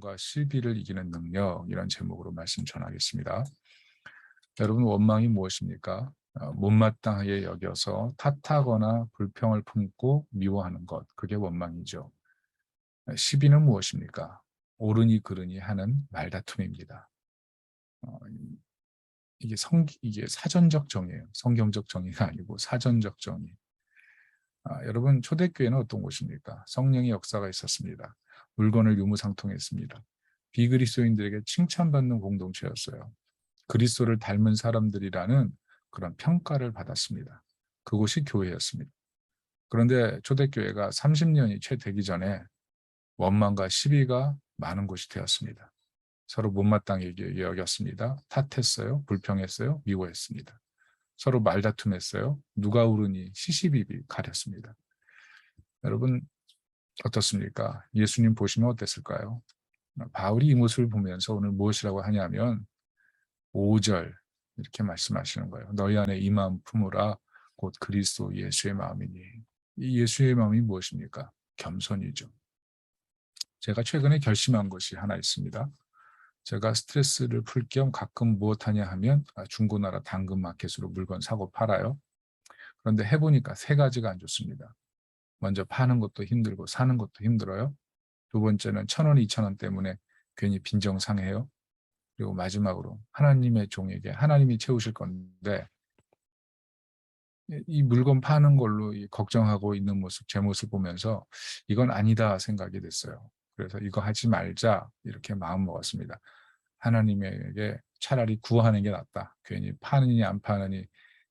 원망과 시비를 이기는 능력, 이런 제목으로 말씀 전하겠습니다. 여러분, 원망이 무엇입니까? 못마땅하게 여겨서 탓하거나 불평을 품고 미워하는 것, 그게 원망이죠. 시비는 무엇입니까? 옳으니 그르니 하는 말다툼입니다. 어, 이게 사전적 정의예요. 성경적 정의가 아니고 사전적 정의. 여러분, 초대교회는 어떤 곳입니까? 성령의 역사가 있었습니다. 물건을 유무상통했습니다. 비그리스도인들에게 칭찬받는 공동체였어요. 그리스도를 닮은 사람들이라는 그런 평가를 받았습니다. 그곳이 교회였습니다. 그런데 초대교회가 30년이 채 되기 전에 원망과 시비가 많은 곳이 되었습니다. 서로 못마땅하게 여겼습니다. 탓했어요. 불평했어요. 미워했습니다. 서로 말다툼했어요. 누가 옳으니 시시비비 가렸습니다. 여러분, 어떻습니까? 예수님 보시면 어땠을까요? 바울이 이 모습을 보면서 오늘 무엇이라고 하냐면 5절 이렇게 말씀하시는 거예요. 너희 안에 이 마음 품으라 곧 그리스도 예수의 마음이니. 이 예수의 마음이 무엇입니까? 겸손이죠. 제가 최근에 결심한 것이 하나 있습니다. 제가 스트레스를 풀 겸 가끔 무엇하냐 하면 중고나라 당근마켓으로 물건 사고 팔아요. 그런데 해보니까 세 가지가 안 좋습니다. 먼저 파는 것도 힘들고 사는 것도 힘들어요. 두 번째는 1,000원, 2,000원 때문에 괜히 빈정상해요. 그리고 마지막으로 하나님의 종에게 하나님이 채우실 건데 이 물건 파는 걸로 걱정하고 있는 모습, 제 모습 보면서 이건 아니다 생각이 됐어요. 그래서 이거 하지 말자 이렇게 마음 먹었습니다. 하나님에게 차라리 구하는 게 낫다. 괜히 파느니 안 파느니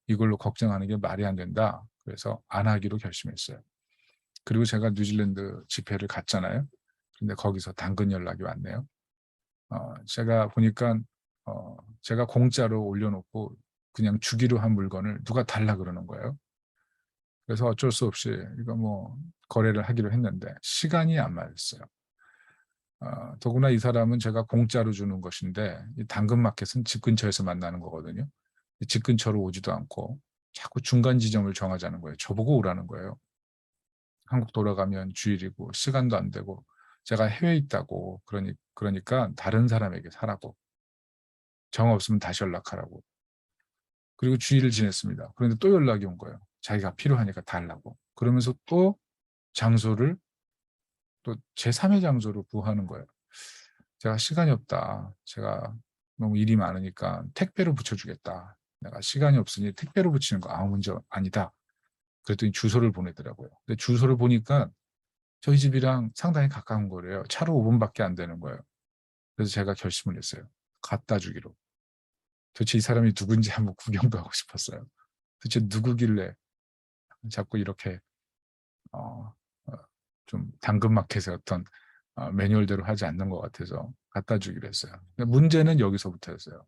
이걸로 걱정하는 게 말이 안 된다. 그래서 안 하기로 결심했어요. 그리고 제가 뉴질랜드 집회를 갔잖아요. 근데 거기서 당근 연락이 왔네요. 제가 보니까 제가 공짜로 올려놓고 그냥 주기로 한 물건을 누가 달라 그러는 거예요. 그래서 어쩔 수 없이 이거 뭐 거래를 하기로 했는데 시간이 안 맞았어요. 더구나 이 사람은 제가 공짜로 주는 것인데 이 당근마켓은 집 근처에서 만나는 거거든요. 집 근처로 오지도 않고 자꾸 중간 지점을 정하자는 거예요. 저보고 오라는 거예요. 한국 돌아가면 주일이고 시간도 안 되고 제가 해외에 있다고 그러니까 다른 사람에게 사라고 정 없으면 다시 연락하라고. 그리고 주일을 지냈습니다. 그런데 또 연락이 온 거예요. 자기가 필요하니까 달라고. 그러면서 또 장소를 또 제3의 장소로 구하는 거예요. 제가 시간이 없다. 제가 너무 일이 많으니까 택배로 붙여주겠다. 내가 시간이 없으니 택배로 붙이는 거 아무 문제 아니다. 그랬더니 주소를 보내더라고요. 근데 주소를 보니까 저희 집이랑 상당히 가까운 거래요. 차로 5분밖에 안 되는 거예요. 그래서 제가 결심을 했어요. 갖다 주기로. 도대체 이 사람이 누군지 한번 구경도 하고 싶었어요. 도대체 누구길래 자꾸 이렇게 어, 어, 좀 당근마켓의 어떤 매뉴얼대로 하지 않는 것 같아서 갖다 주기로 했어요. 근데 문제는 여기서부터였어요.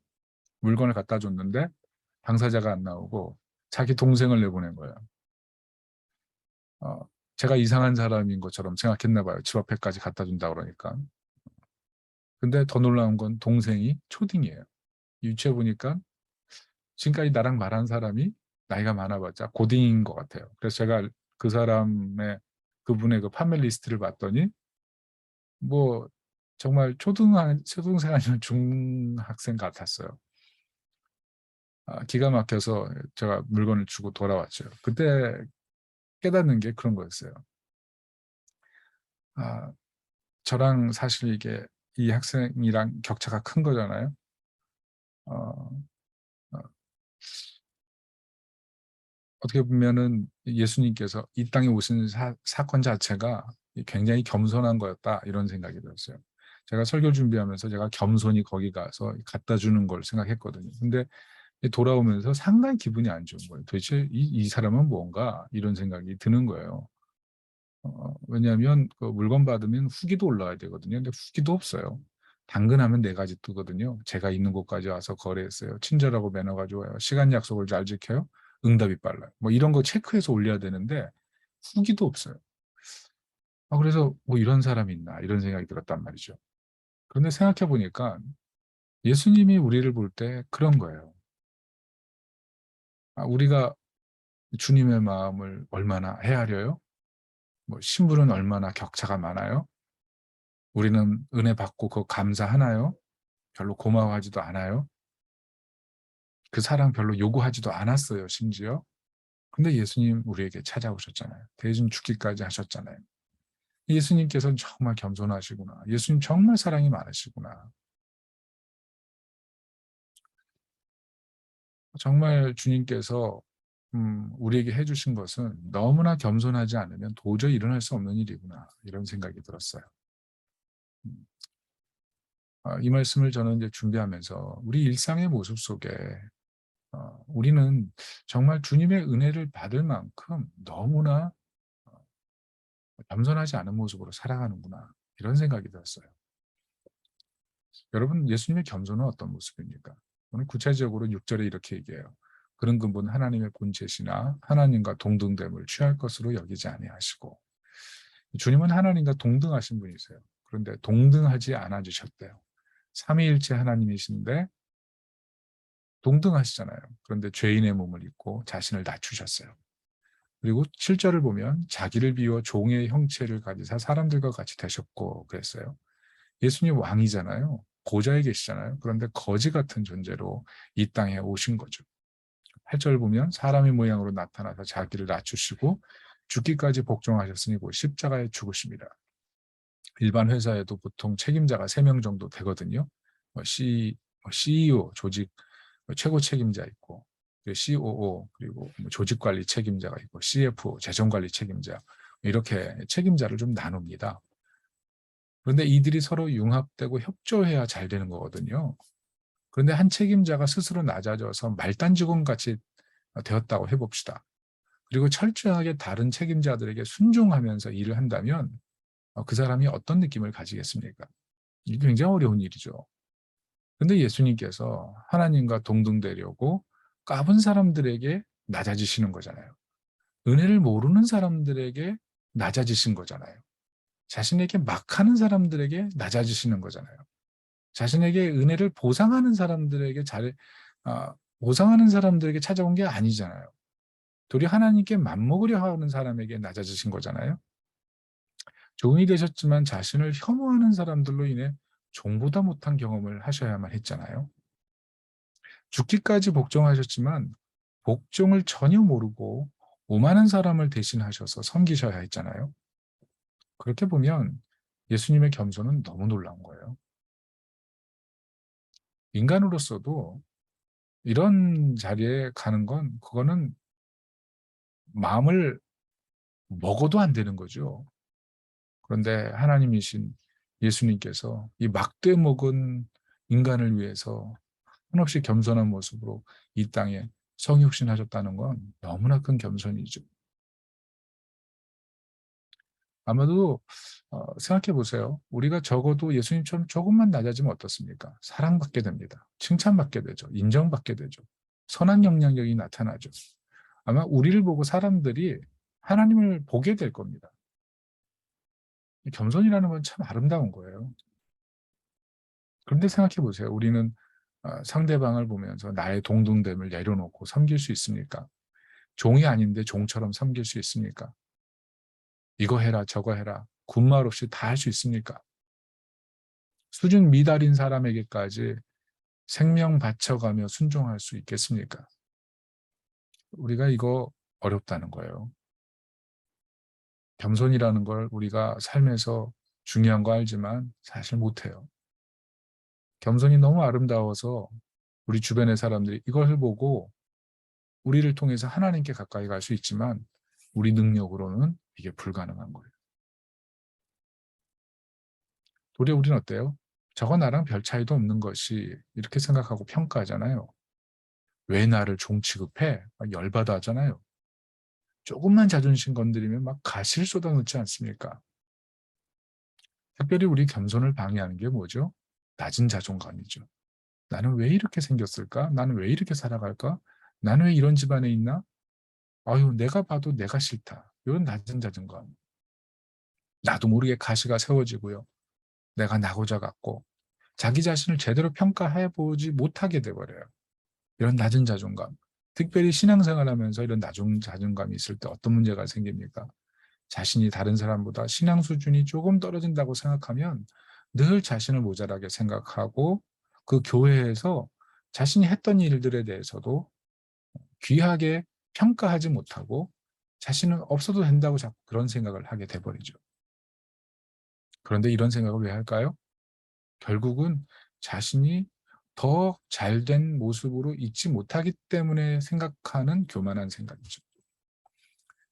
물건을 갖다 줬는데 당사자가 안 나오고 자기 동생을 내보낸 거예요. 어, 제가 이상한 사람인 것처럼 생각했나 봐요. 집 앞에까지 갖다 준다 그러니까. 근데 더 놀라운 건 동생이 초딩이에요. 유치해 보니까 지금까지 나랑 말한 사람이 나이가 많아봤자 고딩인 것 같아요. 그래서 제가 그 사람의 그분의 그 판매 리스트를 봤더니 뭐 정말 초등생 아니면 중학생 같았어요. 기가 막혀서 제가 물건을 주고 돌아왔죠. 그때 깨닫는 게 그런 거였어요. 아, 저랑 사실 이게 이 학생이랑 격차가 큰 거잖아요. 어, 어, 어떻게 보면은 예수님께서 이 땅에 오신 사건 자체가 굉장히 겸손한 거였다 이런 생각이 들었어요. 제가 설교 준비하면서 제가 겸손히 거기 가서 갖다 주는 걸 생각했거든요. 근데 돌아오면서 상당히 기분이 안 좋은 거예요. 도대체 이 사람은 뭔가 이런 생각이 드는 거예요. 왜냐하면 그 물건 받으면 후기도 올라와야 되거든요. 근데 후기도 없어요. 당근하면 4가지 뜨거든요. 제가 있는 곳까지 와서 거래했어요. 친절하고 매너가 좋아요. 시간 약속을 잘 지켜요. 응답이 빨라요. 뭐 이런 거 체크해서 올려야 되는데 후기도 없어요. 그래서 뭐 이런 사람이 있나 이런 생각이 들었단 말이죠. 그런데 생각해 보니까 예수님이 우리를 볼 때 그런 거예요. 우리가 주님의 마음을 얼마나 헤아려요? 뭐 신분은 얼마나 격차가 많아요? 우리는 은혜 받고 그거 감사하나요? 별로 고마워하지도 않아요. 그 사랑 별로 요구하지도 않았어요, 심지어. 근데 예수님 우리에게 찾아오셨잖아요. 대신 죽기까지 하셨잖아요. 예수님께서는 정말 겸손하시구나. 예수님 정말 사랑이 많으시구나. 정말 주님께서 우리에게 해주신 것은 너무나 겸손하지 않으면 도저히 일어날 수 없는 일이구나. 이런 생각이 들었어요. 음, 이 말씀을 저는 이제 준비하면서 우리 일상의 모습 속에 우리는 정말 주님의 은혜를 받을 만큼 너무나 겸손하지 않은 모습으로 살아가는구나. 이런 생각이 들었어요. 여러분, 예수님의 겸손은 어떤 모습입니까? 오늘 구체적으로 6절에 이렇게 얘기해요. 그런 근본 하나님의 본체시나 하나님과 동등됨을 취할 것으로 여기지 아니하시고. 주님은 하나님과 동등하신 분이세요. 그런데 동등하지 않아주셨대요. 삼위일체 하나님이신데 동등하시잖아요. 그런데 죄인의 몸을 입고 자신을 낮추셨어요. 그리고 7절을 보면 자기를 비워 종의 형체를 가지사 사람들과 같이 되셨고 그랬어요. 예수님 왕이잖아요. 보좌에 계시잖아요. 그런데 거지 같은 존재로 이 땅에 오신 거죠. 8절 보면 사람의 모양으로 나타나서 자기를 낮추시고 죽기까지 복종하셨으니 곧 십자가에 죽으십니다. 일반 회사에도 보통 책임자가 3명 정도 되거든요. CEO, 조직 최고 책임자 있고, COO, 그리고 조직관리 책임자가 있고, CFO, 재정관리 책임자, 이렇게 책임자를 좀 나눕니다. 그런데 이들이 서로 융합되고 협조해야 잘 되는 거거든요. 그런데 한 책임자가 스스로 낮아져서 말단 직원같이 되었다고 해봅시다. 그리고 철저하게 다른 책임자들에게 순종하면서 일을 한다면 그 사람이 어떤 느낌을 가지겠습니까? 이게 굉장히 어려운 일이죠. 그런데 예수님께서 하나님과 동등되려고 까분 사람들에게 낮아지시는 거잖아요. 은혜를 모르는 사람들에게 낮아지신 거잖아요. 자신에게 막하는 사람들에게 낮아지시는 거잖아요. 자신에게 은혜를 보상하는 사람들에게 보상하는 사람들에게 찾아온 게 아니잖아요. 도리어 하나님께 맞먹으려 하는 사람에게 낮아지신 거잖아요. 종이 되셨지만 자신을 혐오하는 사람들로 인해 종보다 못한 경험을 하셔야만 했잖아요. 죽기까지 복종하셨지만 복종을 전혀 모르고 오만한 사람을 대신하셔서 섬기셔야 했잖아요. 그렇게 보면 예수님의 겸손은 너무 놀라운 거예요. 인간으로서도 이런 자리에 가는 건 그거는 마음을 먹어도 안 되는 거죠. 그런데 하나님이신 예수님께서 이 막대 먹은 인간을 위해서 한없이 겸손한 모습으로 이 땅에 성육신하셨다는 건 너무나 큰 겸손이죠. 아마도 생각해 보세요. 우리가 적어도 예수님처럼 조금만 낮아지면 어떻습니까? 사랑받게 됩니다. 칭찬받게 되죠. 인정받게 되죠. 선한 영향력이 나타나죠. 아마 우리를 보고 사람들이 하나님을 보게 될 겁니다. 겸손이라는 건 참 아름다운 거예요. 그런데 생각해 보세요. 우리는 상대방을 보면서 나의 동등됨을 내려놓고 섬길 수 있습니까? 종이 아닌데 종처럼 섬길 수 있습니까? 이거 해라 저거 해라 군말 없이 다 할 수 있습니까? 수준 미달인 사람에게까지 생명 바쳐가며 순종할 수 있겠습니까? 우리가 이거 어렵다는 거예요. 겸손이라는 걸 우리가 삶에서 중요한 거 알지만 사실 못해요. 겸손이 너무 아름다워서 우리 주변의 사람들이 이것을 보고 우리를 통해서 하나님께 가까이 갈 수 있지만 우리 능력으로는 이게 불가능한 거예요. 도리어 우리는 어때요? 저거 나랑 별 차이도 없는 것이 이렇게 생각하고 평가하잖아요. 왜 나를 종 취급해? 막 열받아 하잖아요. 조금만 자존심 건드리면 막 가시를 쏟아놓지 않습니까? 특별히 우리 겸손을 방해하는 게 뭐죠? 낮은 자존감이죠. 나는 왜 이렇게 생겼을까? 나는 왜 이렇게 살아갈까? 나는 왜 이런 집안에 있나? 아유, 내가 봐도 내가 싫다. 이런 낮은 자존감. 나도 모르게 가시가 세워지고요. 내가 나고자 같고 자기 자신을 제대로 평가해보지 못하게 돼버려요. 이런 낮은 자존감. 특별히 신앙생활하면서 이런 낮은 자존감이 있을 때 어떤 문제가 생깁니까? 자신이 다른 사람보다 신앙 수준이 조금 떨어진다고 생각하면 늘 자신을 모자라게 생각하고 그 교회에서 자신이 했던 일들에 대해서도 귀하게 평가하지 못하고 자신은 없어도 된다고 자꾸 그런 생각을 하게 돼 버리죠. 그런데 이런 생각을 왜 할까요? 결국은 자신이 더 잘된 모습으로 있지 못하기 때문에 생각하는 교만한 생각이죠.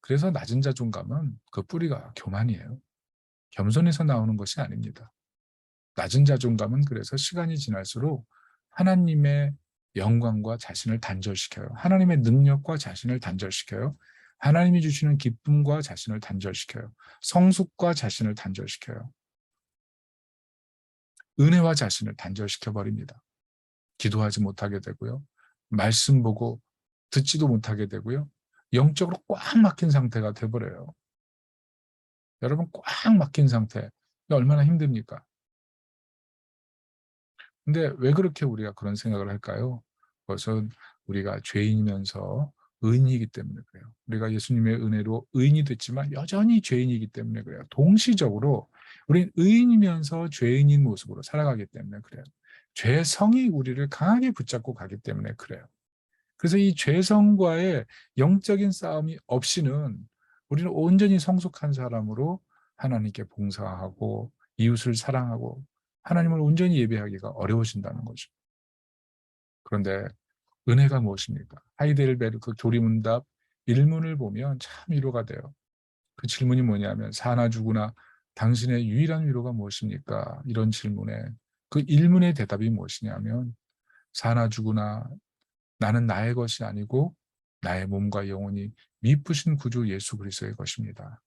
그래서 낮은 자존감은 그 뿌리가 교만이에요. 겸손에서 나오는 것이 아닙니다. 낮은 자존감은 그래서 시간이 지날수록 하나님의 영광과 자신을 단절시켜요. 하나님의 능력과 자신을 단절시켜요. 하나님이 주시는 기쁨과 자신을 단절시켜요. 성숙과 자신을 단절시켜요. 은혜와 자신을 단절시켜 버립니다. 기도하지 못하게 되고요. 말씀 보고 듣지도 못하게 되고요. 영적으로 꽉 막힌 상태가 돼 버려요. 여러분, 꽉 막힌 상태. 얼마나 힘듭니까? 근데 왜 그렇게 우리가 그런 생각을 할까요? 그것은 우리가 죄인이면서 의인이기 때문에 그래요. 우리가 예수님의 은혜로 의인이 됐지만 여전히 죄인이기 때문에 그래요. 동시적으로 우린 의인이면서 죄인인 모습으로 살아가기 때문에 그래요. 죄성이 우리를 강하게 붙잡고 가기 때문에 그래요. 그래서 이 죄성과의 영적인 싸움이 없이는 우리는 온전히 성숙한 사람으로 하나님께 봉사하고 이웃을 사랑하고 하나님을 온전히 예배하기가 어려워진다는 거죠. 그런데 은혜가 무엇입니까? 하이델베르 그 조리문답 1문을 보면 참 위로가 돼요. 그 질문이 뭐냐면 사나 죽으나 당신의 유일한 위로가 무엇입니까? 이런 질문에 그 1문의 대답이 무엇이냐면 사나 죽으나 나는 나의 것이 아니고 나의 몸과 영혼이 미쁘신 구주 예수 그리스도의 것입니다.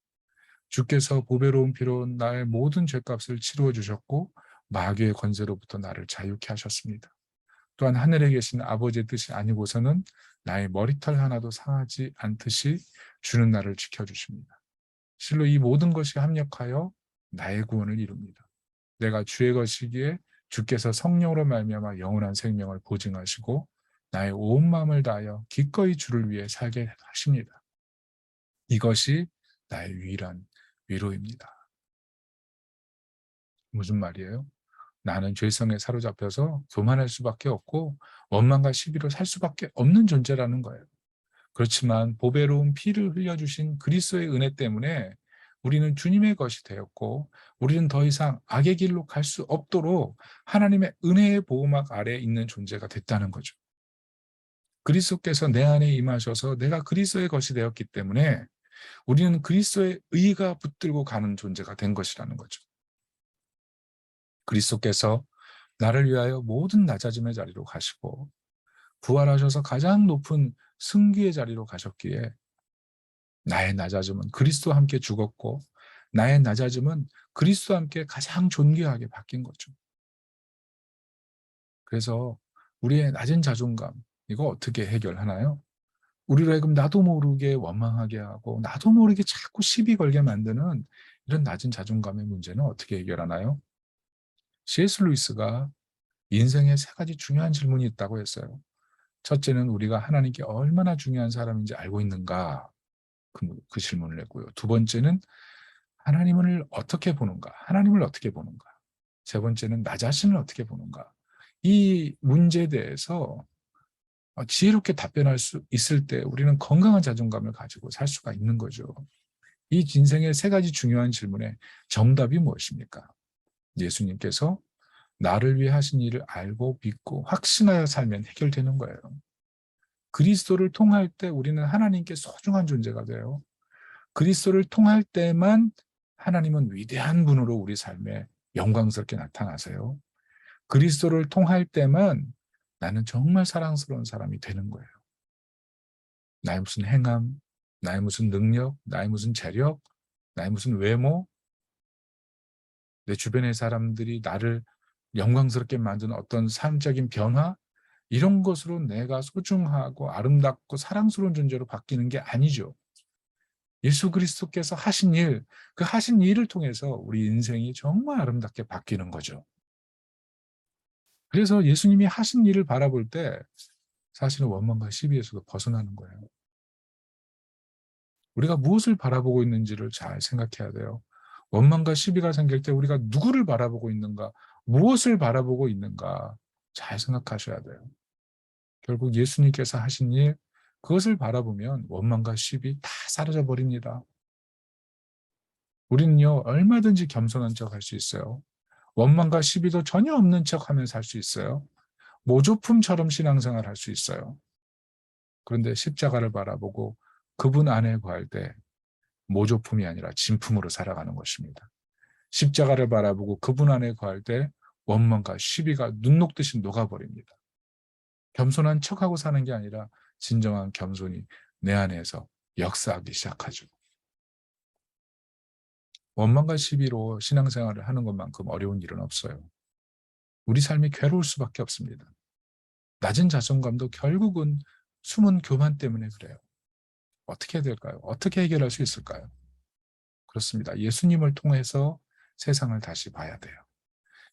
주께서 보배로운 피로 나의 모든 죄값을 치루어 주셨고 마귀의 권세로부터 나를 자유케 하셨습니다. 또한 하늘에 계신 아버지의 뜻이 아니고서는 나의 머리털 하나도 상하지 않듯이 주는 나를 지켜주십니다. 실로 이 모든 것이 합력하여 나의 구원을 이룹니다. 내가 주의 것이기에 주께서 성령으로 말미암아 영원한 생명을 보증하시고 나의 온 마음을 다하여 기꺼이 주를 위해 살게 하십니다. 이것이 나의 유일한 위로입니다. 무슨 말이에요? 나는 죄성에 사로잡혀서 교만할 수밖에 없고 원망과 시비로 살 수밖에 없는 존재라는 거예요. 그렇지만 보배로운 피를 흘려주신 그리스도의 은혜 때문에 우리는 주님의 것이 되었고 우리는 더 이상 악의 길로 갈 수 없도록 하나님의 은혜의 보호막 아래에 있는 존재가 됐다는 거죠. 그리스도께서 내 안에 임하셔서 내가 그리스도의 것이 되었기 때문에 우리는 그리스도의 의가 붙들고 가는 존재가 된 것이라는 거죠. 그리스도께서 나를 위하여 모든 낮아짐의 자리로 가시고 부활하셔서 가장 높은 승귀의 자리로 가셨기에 나의 낮아짐은 그리스도와 함께 죽었고 나의 낮아짐은 그리스도와 함께 가장 존귀하게 바뀐 거죠. 그래서 우리의 낮은 자존감 이거 어떻게 해결하나요? 우리로 하여금 나도 모르게 원망하게 하고 나도 모르게 자꾸 시비 걸게 만드는 이런 낮은 자존감의 문제는 어떻게 해결하나요? C.S. 루이스가 인생에 세 가지 중요한 질문이 있다고 했어요. 첫째는 우리가 하나님께 얼마나 중요한 사람인지 알고 있는가? 그 질문을 했고요. 두 번째는 하나님을 어떻게 보는가? 하나님을 어떻게 보는가? 세 번째는 나 자신을 어떻게 보는가? 이 문제에 대해서 지혜롭게 답변할 수 있을 때 우리는 건강한 자존감을 가지고 살 수가 있는 거죠. 이 인생의 세 가지 중요한 질문에 정답이 무엇입니까? 예수님께서 나를 위해 하신 일을 알고 믿고 확신하여 살면 해결되는 거예요. 그리스도를 통할 때 우리는 하나님께 소중한 존재가 돼요. 그리스도를 통할 때만 하나님은 위대한 분으로 우리 삶에 영광스럽게 나타나세요. 그리스도를 통할 때만 나는 정말 사랑스러운 사람이 되는 거예요. 나의 무슨 행함, 나의 무슨 능력, 나의 무슨 재력, 나의 무슨 외모, 내 주변의 사람들이 나를 영광스럽게 만드는 어떤 삶적인 변화, 이런 것으로 내가 소중하고 아름답고 사랑스러운 존재로 바뀌는 게 아니죠. 예수 그리스도께서 하신 일, 그 하신 일을 통해서 우리 인생이 정말 아름답게 바뀌는 거죠. 그래서 예수님이 하신 일을 바라볼 때 사실은 원망과 시비에서도 벗어나는 거예요. 우리가 무엇을 바라보고 있는지를 잘 생각해야 돼요. 원망과 시비가 생길 때 우리가 누구를 바라보고 있는가, 무엇을 바라보고 있는가 잘 생각하셔야 돼요. 결국 예수님께서 하신 일, 그것을 바라보면 원망과 시비 다 사라져 버립니다. 우리는요, 얼마든지 겸손한 척 할 수 있어요. 원망과 시비도 전혀 없는 척 하면서 살 수 있어요. 모조품처럼 신앙생활 할 수 있어요. 그런데 십자가를 바라보고 그분 안에 거할 때 모조품이 아니라 진품으로 살아가는 것입니다. 십자가를 바라보고 그분 안에 거할 때 원망과 시비가 눈 녹듯이 녹아버립니다. 겸손한 척하고 사는 게 아니라 진정한 겸손이 내 안에서 역사하기 시작하죠. 원망과 시비로 신앙생활을 하는 것만큼 어려운 일은 없어요. 우리 삶이 괴로울 수밖에 없습니다. 낮은 자존감도 결국은 숨은 교만 때문에 그래요. 어떻게 해야 될까요? 어떻게 해결할 수 있을까요? 그렇습니다. 예수님을 통해서 세상을 다시 봐야 돼요.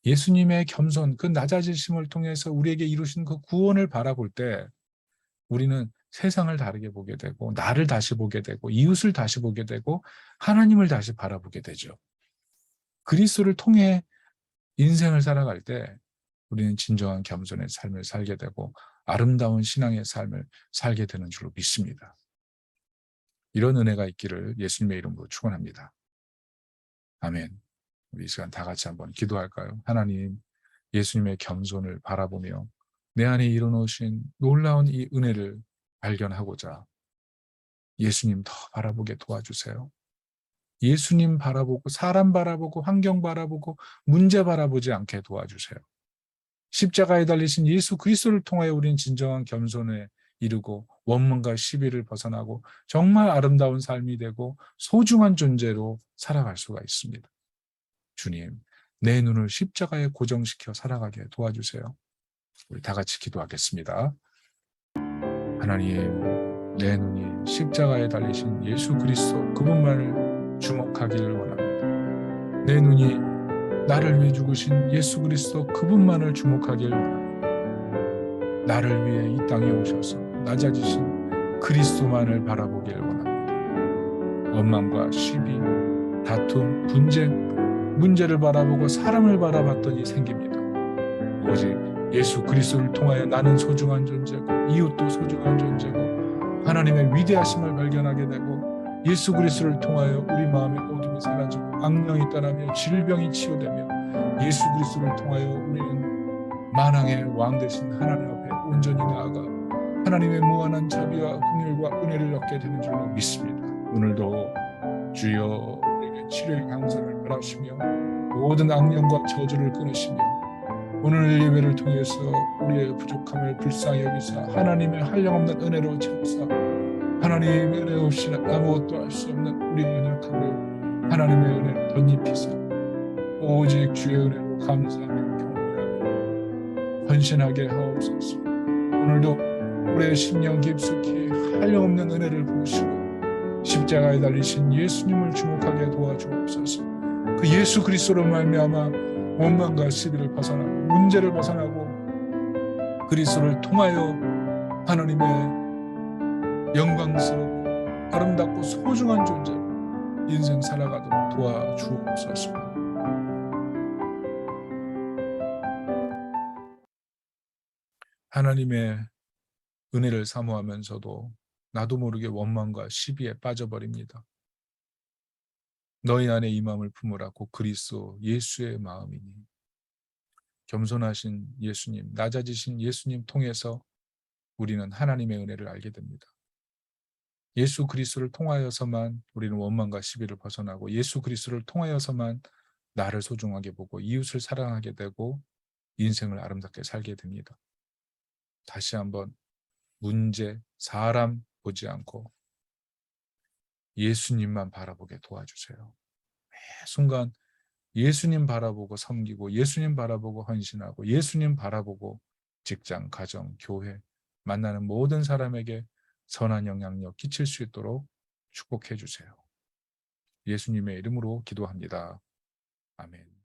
예수님의 겸손, 그 낮아지심을 통해서 우리에게 이루신 그 구원을 바라볼 때 우리는 세상을 다르게 보게 되고 나를 다시 보게 되고 이웃을 다시 보게 되고 하나님을 다시 바라보게 되죠. 그리스도를 통해 인생을 살아갈 때 우리는 진정한 겸손의 삶을 살게 되고 아름다운 신앙의 삶을 살게 되는 줄로 믿습니다. 이런 은혜가 있기를 예수님의 이름으로 축원합니다. 아멘. 우리 이 시간 다 같이 한번 기도할까요? 하나님, 예수님의 겸손을 바라보며 내 안에 일어놓으신 놀라운 이 은혜를 발견하고자 예수님 더 바라보게 도와주세요. 예수님 바라보고 사람 바라보고 환경 바라보고 문제 바라보지 않게 도와주세요. 십자가에 달리신 예수 그리스도를 통하여 우리는 진정한 겸손에 이르고 원망과 시비를 벗어나고 정말 아름다운 삶이 되고 소중한 존재로 살아갈 수가 있습니다. 주님, 내 눈을 십자가에 고정시켜 살아가게 도와주세요. 우리 다 같이 기도하겠습니다. 하나님, 내 눈이 십자가에 달리신 예수 그리스도 그분만을 주목하기를 원합니다. 내 눈이 나를 위해 죽으신 예수 그리스도 그분만을 주목하기를 원합니다. 나를 위해 이 땅에 오셔서 낮아지신 그리스도만을 바라보기를 원합니다. 원망과 시비, 다툼, 분쟁, 문제를 바라보고 사람을 바라봤더니 생깁니다. 오직 예수 그리스도를 통하여 나는 소중한 존재고 이웃도 소중한 존재고 하나님의 위대하심을 발견하게 되고 예수 그리스도를 통하여 우리 마음의 어둠이 사라지고 악령이 떠나며 질병이 치유되며 예수 그리스도를 통하여 우리는 만왕의 왕 되신 하나님 앞에 온전히 나아가 하나님의 무한한 자비와 긍휼과 은혜를 얻게 되는 줄로 믿습니다. 오늘도 주여 우리에게 치료의 강선을 바라시며 모든 악령과 저주를 끊으시며 오늘 예배를 통해서 우리의 부족함을 불쌍히 여기사 하나님의 한량없는 은혜로 채우사 하나님의 은혜 없이는 아무것도 할 수 없는 우리의 연약함을 하나님의 은혜로 덧입히사 오직 주의 은혜로 감사하며 경배하며 헌신하게 하옵소서. 오늘도 우리의 심령 깊숙이 한량없는 은혜를 부으시고 십자가에 달리신 예수님을 주목하게 도와주옵소서. 그 예수 그리스도로 말미암아 원망과 시비를 벗어나고 문제를 벗어나고 그리스도를 통하여 하나님의 영광스럽고 아름답고 소중한 존재로 인생 살아가도록 도와주옵소서. 하나님의 은혜를 사모하면서도 나도 모르게 원망과 시비에 빠져버립니다. 너희 안에 이 마음을 품으라 곧 그리스도 예수의 마음이니. 겸손하신 예수님, 낮아지신 예수님 통해서 우리는 하나님의 은혜를 알게 됩니다. 예수 그리스도를 통하여서만 우리는 원망과 시비를 벗어나고 예수 그리스도를 통하여서만 나를 소중하게 보고 이웃을 사랑하게 되고 인생을 아름답게 살게 됩니다. 다시 한번 문제, 사람 보지 않고 예수님만 바라보게 도와주세요. 매 순간 예수님 바라보고 섬기고 예수님 바라보고 헌신하고 예수님 바라보고 직장, 가정, 교회 만나는 모든 사람에게 선한 영향력 끼칠 수 있도록 축복해 주세요. 예수님의 이름으로 기도합니다. 아멘.